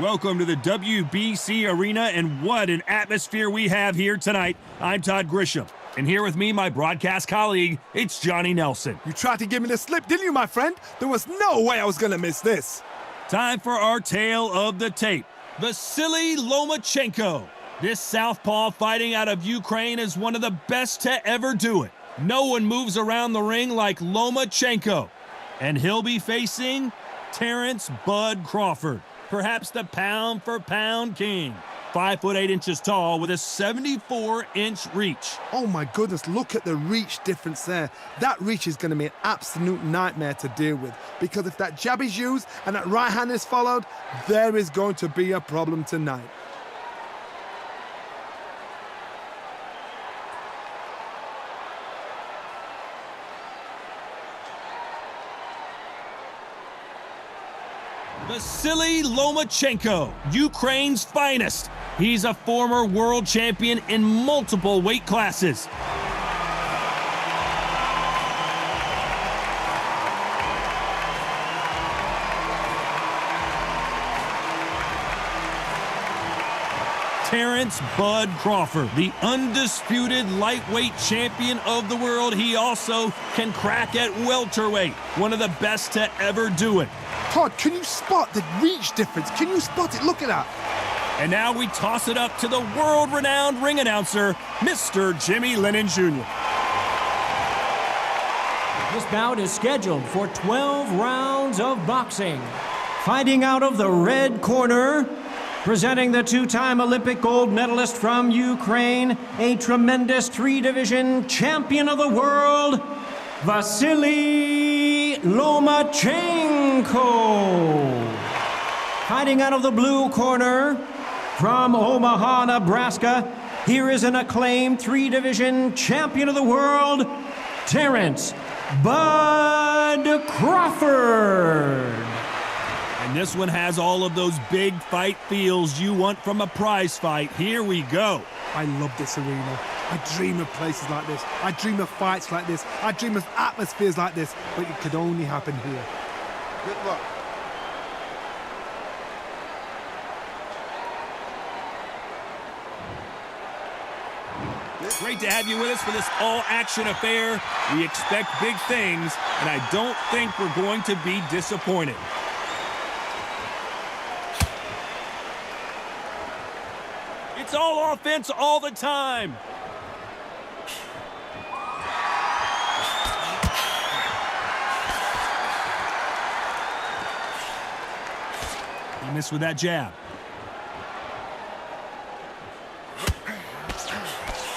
Welcome to the WBC Arena, and what an atmosphere we have here tonight. I'm Todd Grisham, and here with me, my broadcast colleague, it's Johnny Nelson. You tried to give me the slip, didn't you, my friend? There was no way I was going to miss this. Time for our tale of the tape. Vasiliy Lomachencko. This southpaw fighting out of Ukraine is one of the best to ever do it. No one moves around the ring like Lomachencko. And he'll be facing Terrance "Bud" Crawford, perhaps the pound-for-pound king. 5'8" tall with a 74-inch reach. Oh my goodness, look at the reach difference there. That reach is going to be an absolute nightmare to deal with, because if that jab is used and that right hand is followed, there is going to be a problem tonight. Vasiliy Lomachencko, Ukraine's finest. He's a former world champion in multiple weight classes. Terrance "Bud" Crawford, the undisputed lightweight champion of the world. He also can crack at welterweight, one of the best to ever do it. Todd, can you spot the reach difference? Can you spot it? Look at that. And now we toss it up to the world-renowned ring announcer, Mr. Jimmy Lennon Jr. This bout is scheduled for 12 rounds of boxing. Fighting out of the red corner, presenting the two-time Olympic gold medalist from Ukraine, a tremendous three-division champion of the world, Vasiliy Lomachencko. Fighting out of the blue corner, from Omaha, Nebraska, here is an acclaimed three-division champion of the world, Terrance "Bud" Crawford. And this one has all of those big fight feels you want from a prize fight. Here we go. I love this arena. I dream of places like this. I dream of fights like this. I dream of atmospheres like this, but it could only happen here. Good luck. Great to have you with us for this all-action affair. We expect big things, and I don't think we're going to be disappointed. It's all offense all the time. He missed with that jab.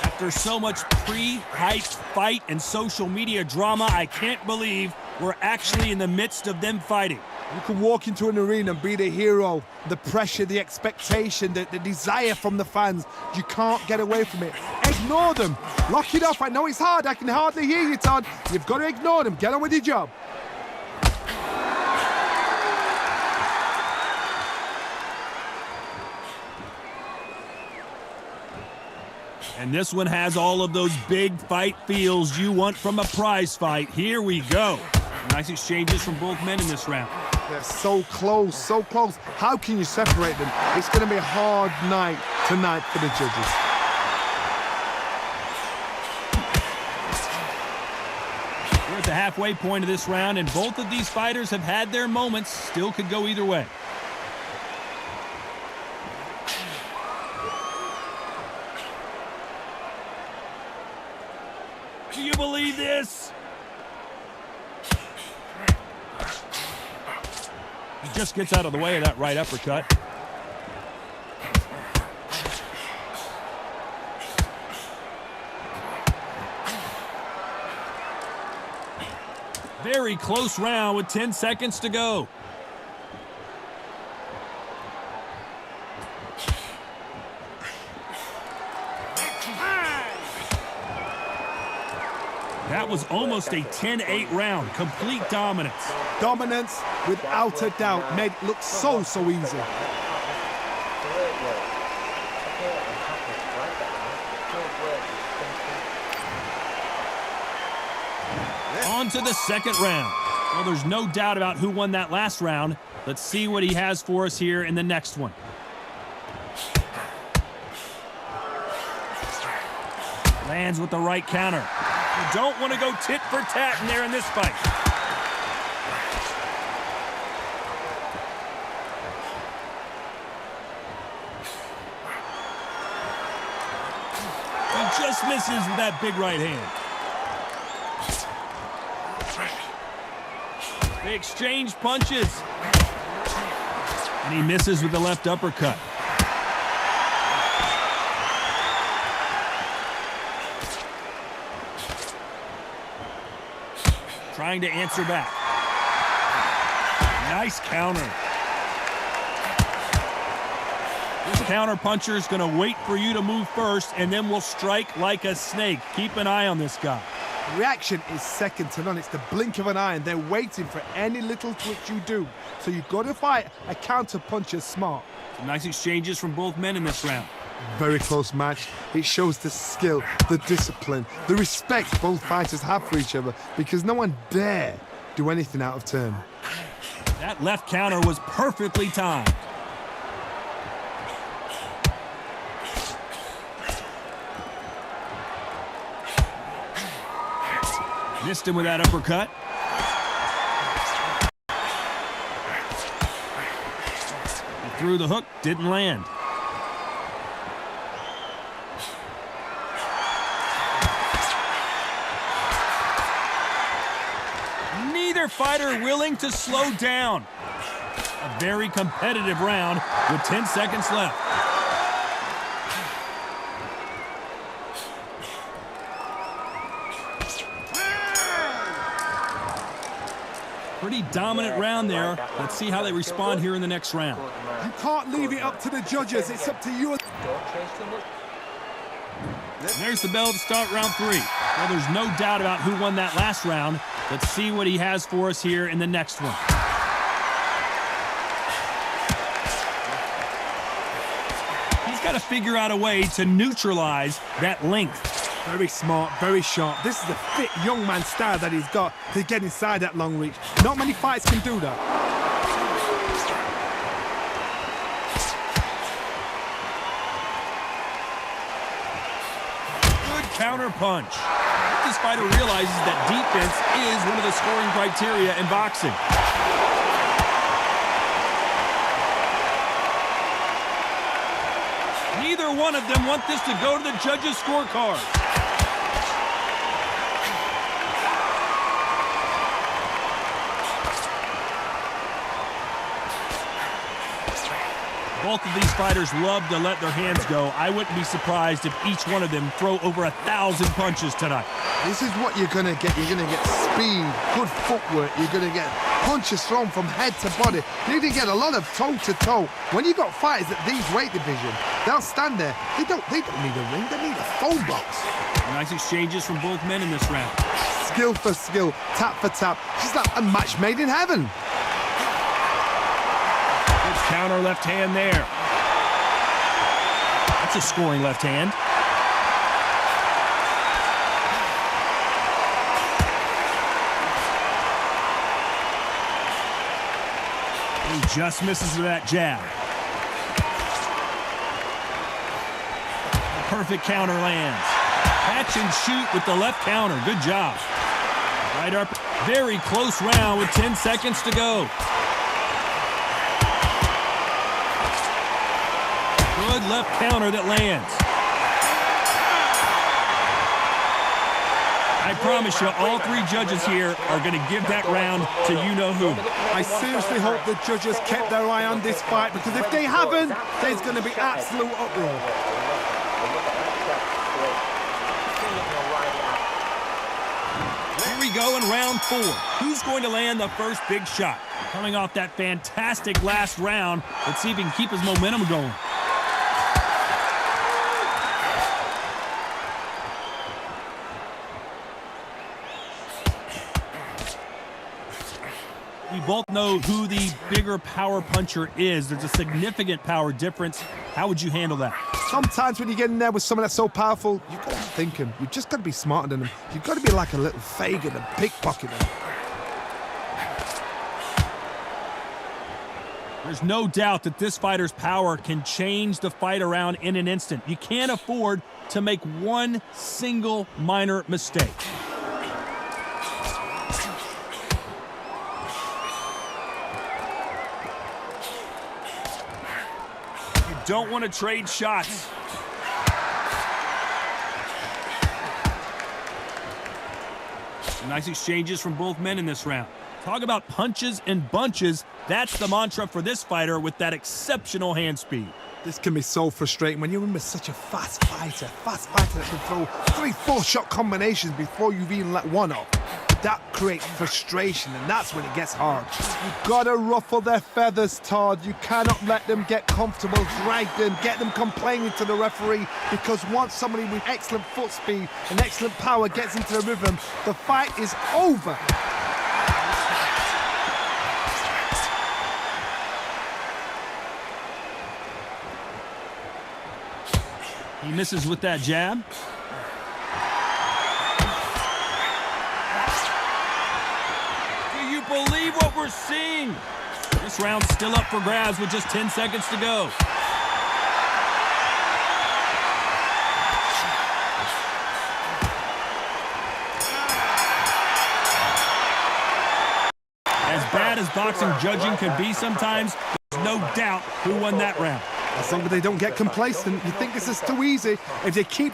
After so much pre-hype fight and social media drama, I can't believe we're actually in the midst of them fighting. You can walk into an arena and be the hero. The pressure, the expectation, the desire from the fans. You can't get away from it. Ignore them. Lock it off. I know it's hard. I can hardly hear you, Todd. You've got to ignore them. Get on with your job. And this one has all of those big fight feels you want from a prize fight. Here we go. Nice exchanges from both men in this round. They're so close, so close. How can you separate them? It's going to be a hard night tonight for the judges. We're at the halfway point of this round, and both of these fighters have had their moments. Still could go either way. Do you believe this? He just gets out of the way of that right uppercut. Very close round with 10 seconds to go. That was almost a 10-8 round. Complete dominance. Dominance, without a doubt, made it look so easy. On to the second round. Well, there's no doubt about who won that last round. Let's see what he has for us here in the next one. Lands with the right counter. You don't want to go tit for tat in there in this fight. He just misses with that big right hand. They exchange punches. And he misses with the left uppercut. Trying to answer back. Nice counter. This counter puncher is going to wait for you to move first and then will strike like a snake. Keep an eye on this guy. Reaction is second to none. It's the blink of an eye, and they're waiting for any little twitch you do. So you've got to fight a counter puncher smart. Some nice exchanges from both men in this round. Very close match. It shows the skill, the discipline, the respect both fighters have for each other, because no one dare do anything out of turn. That left counter was perfectly timed. Missed him with that uppercut. He threw the hook, didn't land. Neither fighter willing to slow down. A very competitive round with 10 seconds left. Pretty dominant round there. Let's see how they respond here in the next round. You can't leave it up to the judges. It's up to you. And there's the bell to start round 3. Well, there's no doubt about who won that last round. Let's see what he has for us here in the next one. He's got to figure out a way to neutralize that length. Very smart, very sharp. This is a fit young man style that he's got to get inside that long reach. Not many fights can do that. Good counter punch. This fighter realizes that defense is one of the scoring criteria in boxing. Neither one of them want this to go to the judges' scorecard. Both of these fighters love to let their hands go. I wouldn't be surprised if each one of them throw over 1,000 punches tonight. This is what you're going to get. You're going to get speed, good footwork. You're going to get punches thrown from head to body. You're going to get a lot of toe-to-toe. When you got fighters at these weight division, they'll stand there. They don't need a ring. They need a phone box. Nice exchanges from both men in this round. Skill for skill, tap for tap. Just like a match made in heaven. Counter left hand there. That's a scoring left hand. He just misses with that jab. Perfect counter lands. Catch and shoot with the left counter. Good job. Right up. Very close round with 10 seconds to go. Good left counter that lands. I promise you, all 3 judges here are going to give that round to you-know-who. I seriously hope the judges kept their eye on this fight, because if they haven't, there's going to be absolute uproar. Here we go in round 4. Who's going to land the first big shot? Coming off that fantastic last round, let's see if he can keep his momentum going. We both know who the bigger power puncher is. There's a significant power difference. How would you handle that? Sometimes when you get in there with someone that's so powerful, you've got to think him. You've just got to be smarter than him. You've got to be like a little Fagin and pickpocket him. There's no doubt that this fighter's power can change the fight around in an instant. You can't afford to make one single minor mistake. You don't want to trade shots. Nice exchanges from both men in this round. Talk about punches and bunches. That's the mantra for this fighter with that exceptional hand speed. This can be so frustrating when you're in with such a fast fighter that can throw 3-4 shot combinations before you've even let one off. That creates frustration, and that's when it gets hard. You've got to ruffle their feathers, Todd. You cannot let them get comfortable, drag them, get them complaining to the referee, because once somebody with excellent foot speed and excellent power gets into the rhythm, the fight is over. He misses with that jab. Do you believe what we're seeing? This round's still up for grabs with just 10 seconds to go. As bad as boxing judging can be sometimes, there's no doubt who won that round. As long as they don't get complacent, you think this is too easy. If they keep...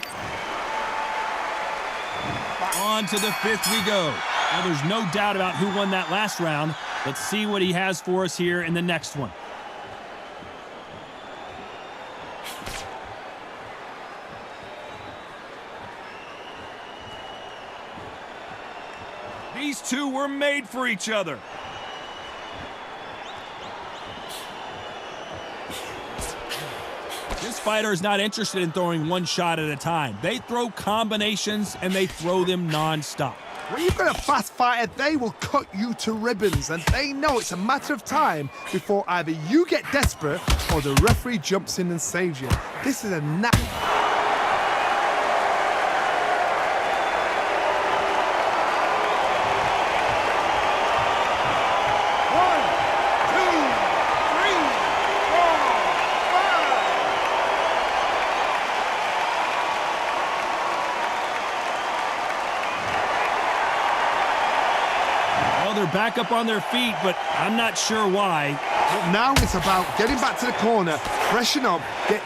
On to the fifth we go. Well, there's no doubt about who won that last round. Let's see what he has for us here in the next one. These two were made for each other. This fighter is not interested in throwing one shot at a time. They throw combinations, and they throw them non-stop. When you've got a fast fighter, they will cut you to ribbons, and they know it's a matter of time before either you get desperate or the referee jumps in and saves you. This is a They're back up on their feet, but I'm not sure why. But now it's about getting back to the corner, freshen up, get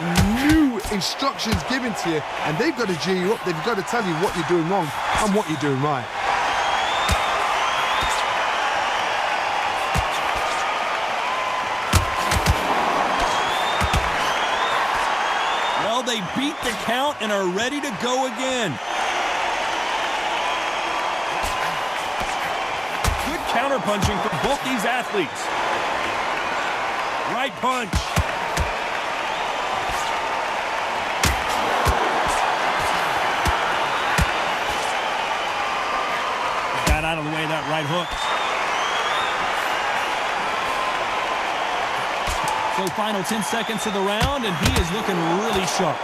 new instructions given to you, and they've got to G you up. They've got to tell you what you're doing wrong and what you're doing right. Well, they beat the count and are ready to go again. Counter-punching from both these athletes. Right punch. Got out of the way of that right hook. So final 10 seconds of the round, and he is looking really sharp.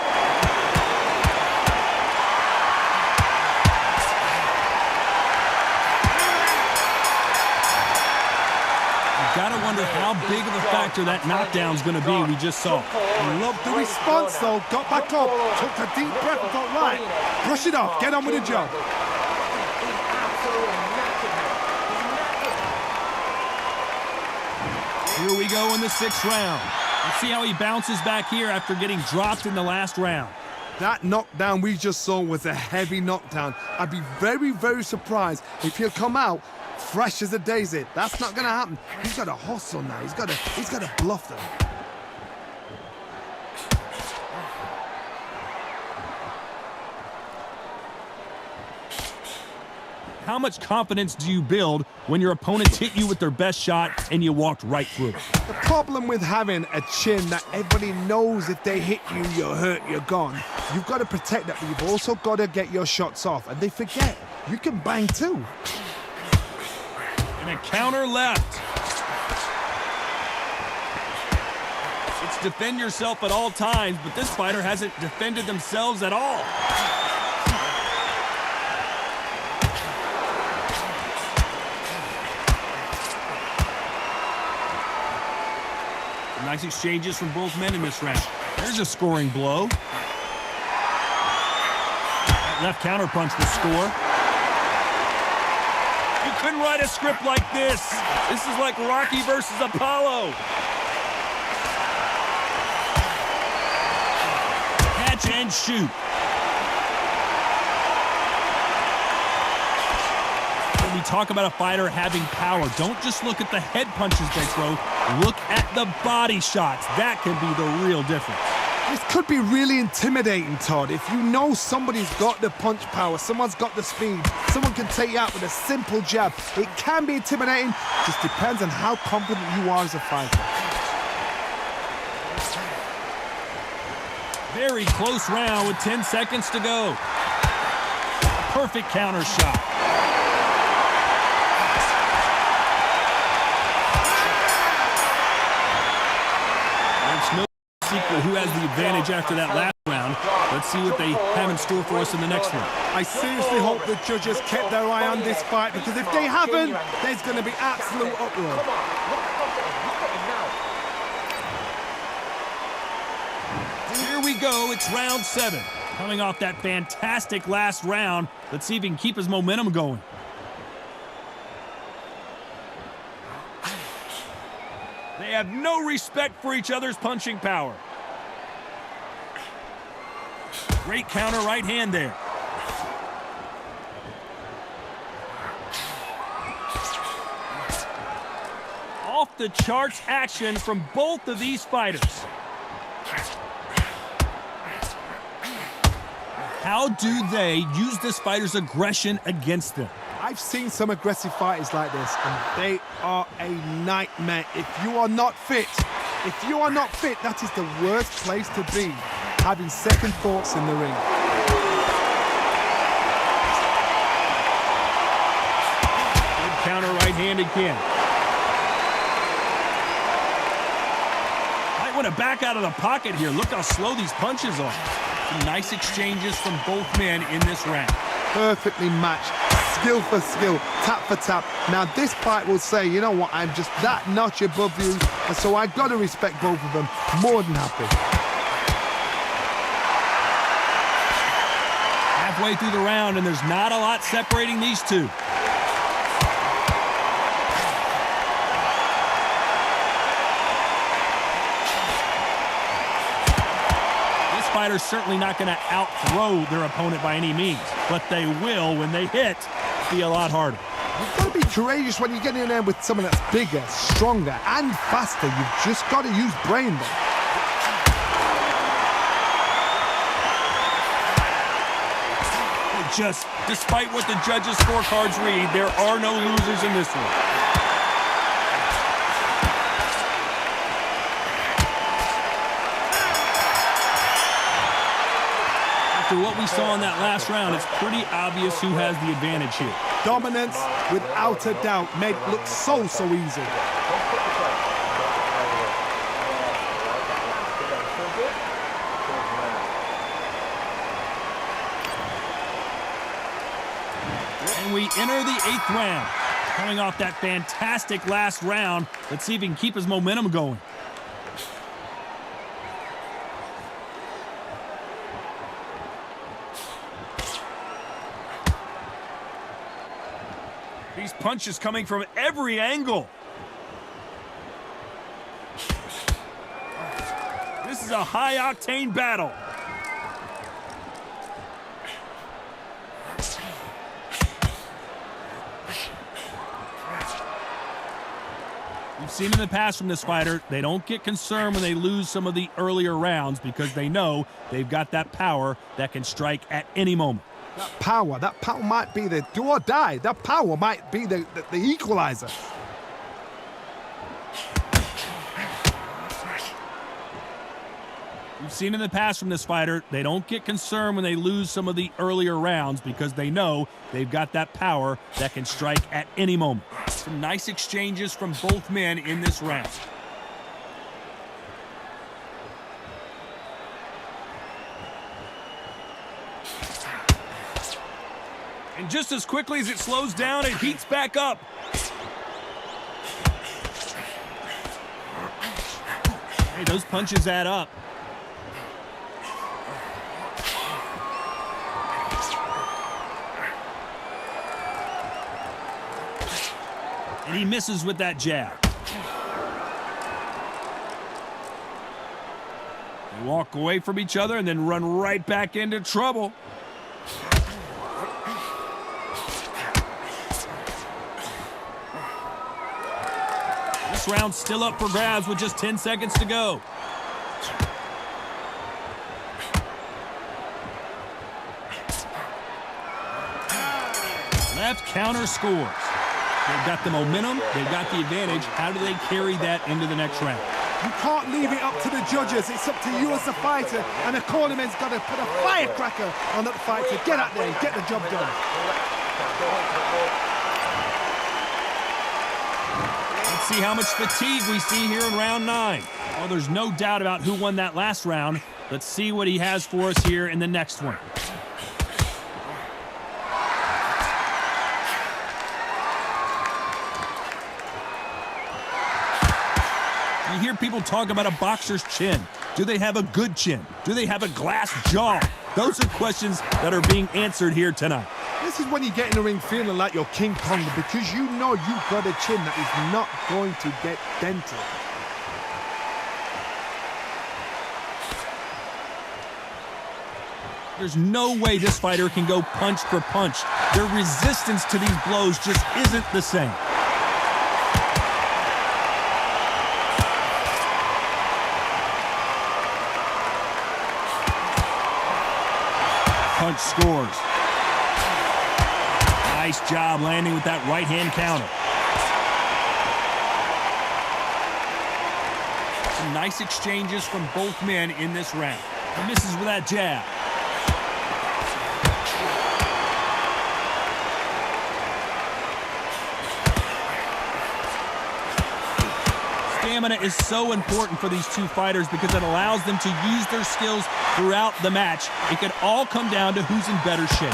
Gotta wonder how big of a factor that knockdown's gonna be we just saw. Love the response though, got back up, took a deep breath and thought, right, brush it off, get on with the job. Here we go in the sixth round. Let's see how he bounces back here after getting dropped in the last round. That knockdown we just saw was a heavy knockdown. I'd be very, very surprised if he'll come out fresh as a daisy. That's not going to happen. He's got to hustle now. He's got to bluff them. How much confidence do you build when your opponents hit you with their best shot and you walked right through? The problem with having a chin that everybody knows if they hit you, you're hurt, you're gone. You've got to protect that, but you've also got to get your shots off. And they forget, you can bang too. And a counter left. It's defend yourself at all times, but this fighter hasn't defended themselves at all. Nice exchanges from both men in this round. There's a scoring blow. That left counterpunch will score. You couldn't write a script like this. This is like Rocky versus Apollo. Catch and shoot. When we talk about a fighter having power, don't just look at the head punches they throw. Look at the body shots. That can be the real difference. This could be really intimidating, Todd. If you know somebody's got the punch power, someone's got the speed, someone can take you out with a simple jab. It can be intimidating. Just depends on how confident you are as a fighter. Very close round with 10 seconds to go. Perfect counter shot. There's no secret who has the advantage after that last round. Let's see what they have in store for us in the next one. I seriously hope the judges kept their eye on this fight, because if they haven't, there's going to be absolute uproar. Here we go, it's round 7. Coming off that fantastic last round, let's see if he can keep his momentum going. They have no respect for each other's punching power. Great counter right hand there. Off the charts action from both of these fighters. How do they use this fighter's aggression against them? I've seen some aggressive fighters like this, and they are a nightmare. If you are not fit, that is the worst place to be, having second thoughts in the ring. Good counter right-handed kick. Might want to back out of the pocket here. Look how slow these punches are. Some nice exchanges from both men in this round. Perfectly matched, skill for skill, tap for tap. Now this fight will say, you know what, I'm just that notch above you, and so I've got to respect both of them. More than happy. Halfway through the round, and there's not a lot separating these two. Fighters certainly not going to out-throw their opponent by any means, but they will, when they hit, be a lot harder. You've got to be courageous when you get in there with someone that's bigger, stronger, and faster. You've just got to use brain there. Despite what the judges' scorecards read, there are no losers in this one. After what we saw in that last round, it's pretty obvious who has the advantage here. Dominance, without a doubt, made it look so easy. And we enter the 8th round. Coming off that fantastic last round, let's see if he can keep his momentum going. These punches coming from every angle. This is a high-octane battle. We've seen in the past from this fighter, they don't get concerned when they lose some of the earlier rounds because they know they've got that power that can strike at any moment. That power might be the do or die. That power might be the equalizer. We've seen in the past from this fighter, they don't get concerned when they lose some of the earlier rounds because they know they've got that power that can strike at any moment. Some nice exchanges from both men in this round. And just as quickly as it slows down, it heats back up. Hey, those punches add up. And he misses with that jab. They walk away from each other and then run right back into trouble. This round's still up for grabs with just 10 seconds to go. Left counter scores. They've got the momentum, they've got the advantage. How do they carry that into the next round? You can't leave it up to the judges. It's up to you as the fighter, and the cornerman's got to put a firecracker on that fighter. Get out there and get the job done. Let's see how much fatigue we see here in round 9. Well, there's no doubt about who won that last round. Let's see what he has for us here in the next one. You hear people talk about a boxer's chin. Do they have a good chin? Do they have a glass jaw? Those are questions that are being answered here tonight. This is when you get in the ring feeling like you're King Kong, because you know you've got a chin that is not going to get dented. There's no way this fighter can go punch for punch. Their resistance to these blows just isn't the same. Punch scores. Nice job landing with that right hand counter. Some nice exchanges from both men in this round. He misses with that jab. Stamina is so important for these two fighters because it allows them to use their skills throughout the match. It can all come down to who's in better shape.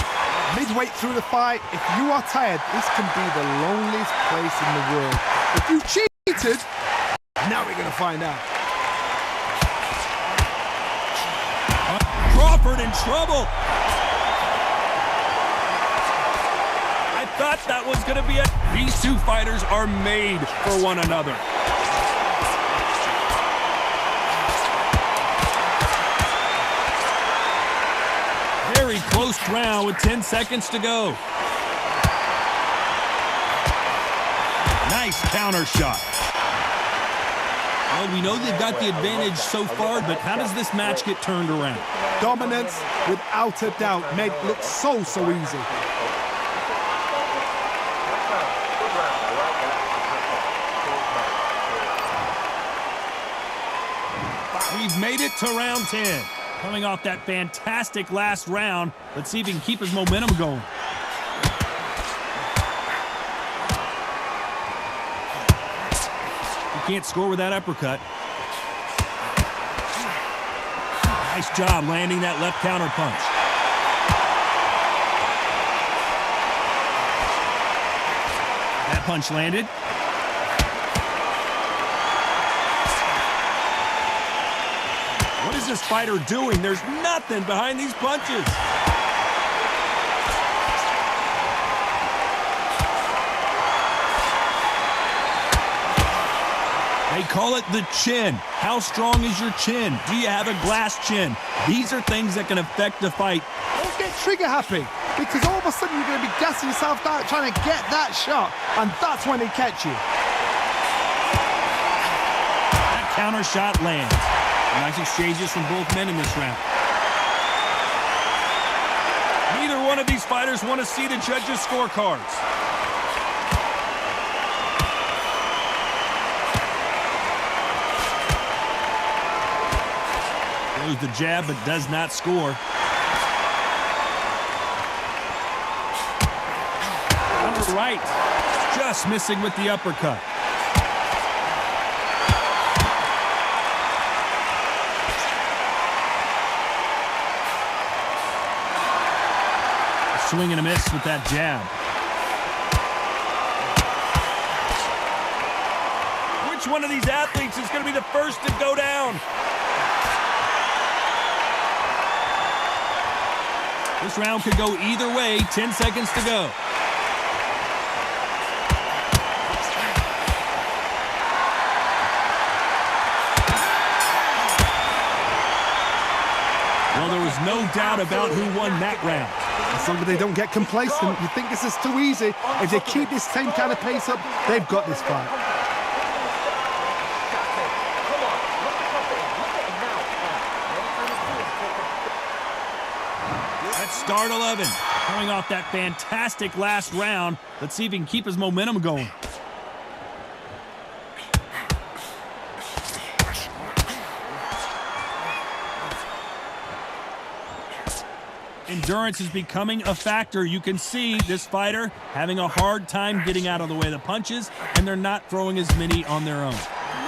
Midway through the fight, if you are tired, this can be the loneliest place in the world. If you cheated, now we're going to find out. Crawford in trouble. I thought that was going to be it. These two fighters are made for one another. Very close round with 10 seconds to go. Nice counter shot. Well, we know they've got the advantage so far, but how does this match get turned around? Dominance, without a doubt, made it look so easy. We've made it to round 10. Coming off that fantastic last round, let's see if he can keep his momentum going. He can't score with that uppercut. Nice job landing that left counter punch. That punch landed. What is this fighter doing? There's nothing behind these punches. They call it the chin. How strong is your chin? Do you have a glass chin? These are things that can affect the fight. Don't get trigger happy, because all of a sudden you're going to be gassing yourself out trying to get that shot, and that's when they catch you. That counter shot lands. Nice exchanges from both men in this round. Neither one of these fighters want to see the judges' scorecards. Throws the jab, but does not score. Counter right. Just missing with the uppercut. Swing and a miss with that jab. Which Which one of these athletes is going to be the first to go down? This round could go either way. 10 seconds to go. Well, there was no doubt about who won that round. As long as they don't get complacent, you think this is too easy. If they keep this same kind of pace up, they've got this fight. Let's start 11. Coming off that fantastic last round, let's see if he can keep his momentum going. Endurance is becoming a factor. You can see this fighter having a hard time getting out of the way of the punches, and they're not throwing as many on their own.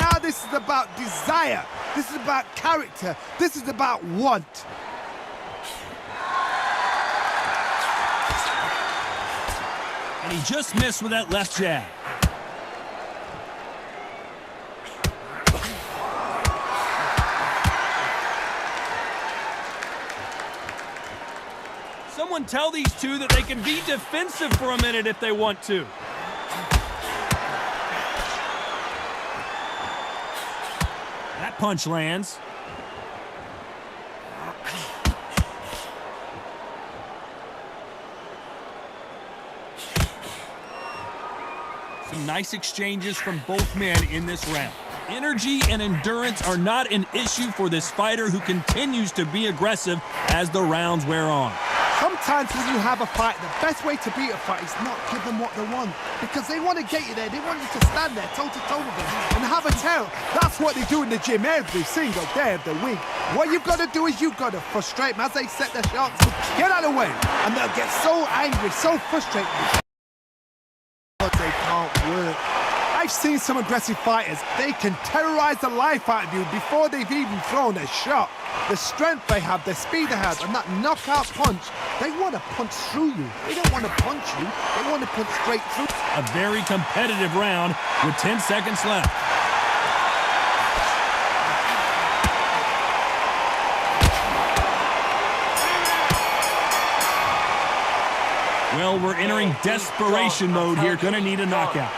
Now this is about desire. This is about character. This is about want. And he just missed with that left jab. Someone tell these two that they can be defensive for a minute if they want to. That punch lands. Some nice exchanges from both men in this round. Energy and endurance are not an issue for this fighter who continues to be aggressive as the rounds wear on. Sometimes when you have a fight, the best way to beat a fight is not give them what they want. Because they want to get you there. They want you to stand there toe-to-toe with them and have a tell. That's what they do in the gym every single day of the week. What you've got to do is you've got to frustrate them as they set their shots. Get out of the way. And they'll get so angry, so frustrated. But they can't work. I've seen some aggressive fighters. They can terrorize the life out of you before they've even thrown a shot. The strength they have, the speed they have, and that knockout punch, they want to punch through you. They don't want to punch you. They want to punch straight through. A very competitive round with 10 seconds left. Well, we're entering desperation mode here. Gonna need a knockout.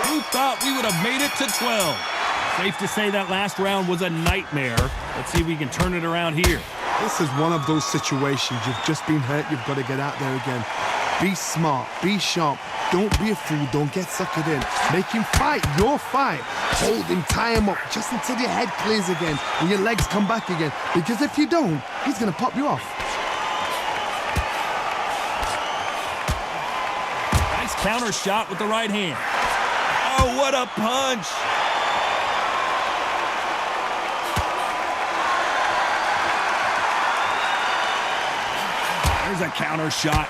Who thought we would have made it to 12? Safe to say that last round was a nightmare. Let's see if we can turn it around here. This is one of those situations. You've just been hurt. You've got to get out there again. Be smart. Be sharp. Don't be a fool. Don't get suckered in. Make him fight your fight. Hold him, tie him up just until your head clears again and your legs come back again. Because if you don't, he's going to pop you off. Nice counter shot with the right hand. Oh, what a punch! There's a counter shot.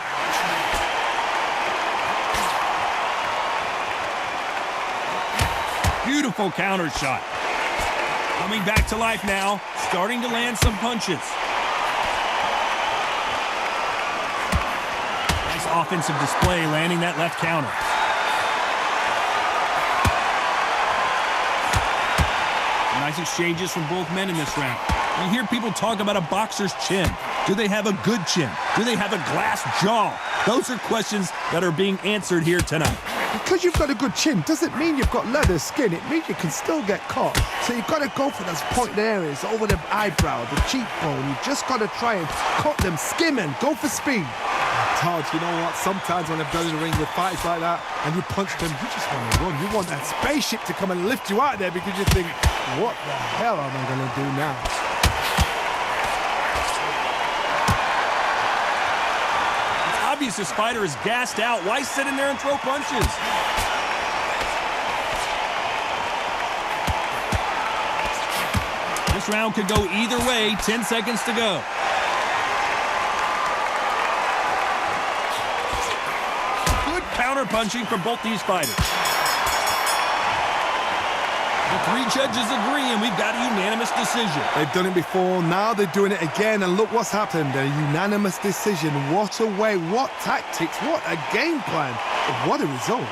Beautiful counter shot. Coming back to life now, starting to land some punches. Nice offensive display, landing that left counter. Nice exchanges from both men in this round. You hear people talk about a boxer's chin. Do they have a good chin? Do they have a glass jaw? Those are questions that are being answered here tonight. Because you've got a good chin doesn't mean you've got leather skin. It means you can still get caught. So you've got to go for those pointed areas, over the eyebrow, the cheekbone. You've just got to try and cut them, skim and go for speed. Todd, you know what? Sometimes when I've done in the ring with fights like that and you punch them, you just want to run. You want that spaceship to come and lift you out of there because you think, what the hell am I going to do now? It's obvious this fighter is gassed out. Why sit in there and throw punches? This round could go either way. 10 seconds to go. Good counter punching from both these fighters. The three judges agree, and we've got a unanimous decision. They've done it before, now they're doing it again, and look what's happened. A unanimous decision. What a way, what tactics, what a game plan. What a result.